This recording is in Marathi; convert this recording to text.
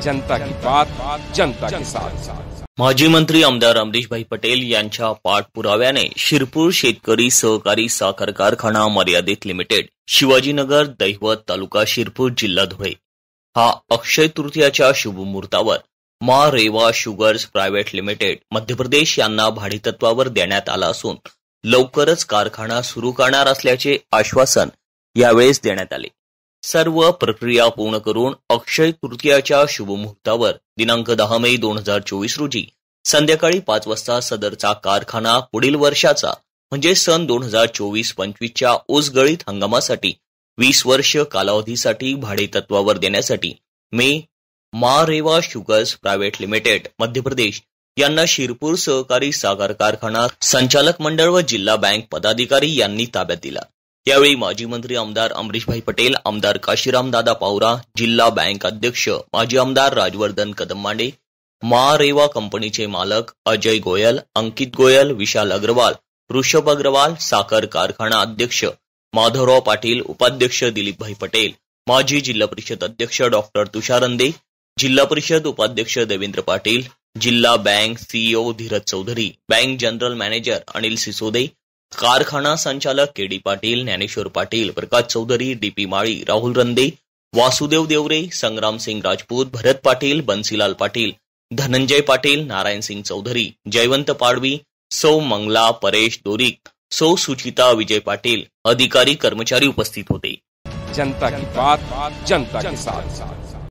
जनता की बात जनता के साथ। माजी मंत्री आमदार अमरीशभाई पटेल यांच्या पाठपुराव्याने शिरपूर शेतकरी सहकारी साखर कारखाना मर्यादित लिमिटेड, शिवाजीनगर, दैवत, तालुका शिरपूर, जिल्हा धुळे हा अक्षय तृतीयाच्या शुभमुहूर्तावर मा Reva sugars private limited Madhya Pradesh यांना भाडेतत्वावर देण्यात आला असून लवकरच कारखाना सुरू करणार असल्याचे आश्वासन यावेळेस देण्यात आले। सर्व प्रक्रिया पूर्ण करून अक्षय तृतीयाच्या शुभमुहूर्तावर दिनांक 10 मे 2024 रोजी संध्याकाळी 5 वाजता सदरचा कारखाना पुढील वर्षाचा म्हणजे सन 2024-25च्या ऊसगळीत हंगामासाठी 20 वर्ष कालावधीसाठी भाडेतत्वावर देण्यासाठी मा Reva sugars private limited Madhya Pradesh यांना शिरपूर सहकारी साखर कारखाना संचालक मंडळ व जिल्हा बँक पदाधिकारी यांनी ताब्यात दिला। यावेळी माजी मंत्री आमदार अमरीशभाई पटेल, आमदार काशीराम दादा पावरा, जिल्हा बँक अध्यक्ष माजी आमदार राजवर्धन कदममांडे, मा रेवा कंपनीचे मालक अजय गोयल, अंकित गोयल, विशाल अग्रवाल, ऋषभ अग्रवाल, साखर कारखाना अध्यक्ष माधवराव पाटील, उपाध्यक्ष दिलीपभाई पटेल, माजी जिल्हा परिषद अध्यक्ष डॉक्टर तुषार अंदे, जिल्हा परिषद उपाध्यक्ष देवेंद्र पाटील, जिल्हा bank CEO Dhiraj Chaudhari, bank general manager Anil Sisode, कारखाना संचालक केडी पाटील, ज्ञानेश्वर पाटील, प्रकाश चौधरी, डीपी माळी, राहुल रंदे, वासुदेव देवरे, संग्रामसिंग राजपूत, भरत पाटील, बन्सीलाल पाटील, धनंजय पाटील, नारायणसिंग चौधरी, जयवंत पाडवी, सौ मंगला परेश दोरिक, सौ सुचिता विजय पाटील, अधिकारी कर्मचारी उपस्थित होते। जनता की बात जनता के साथ।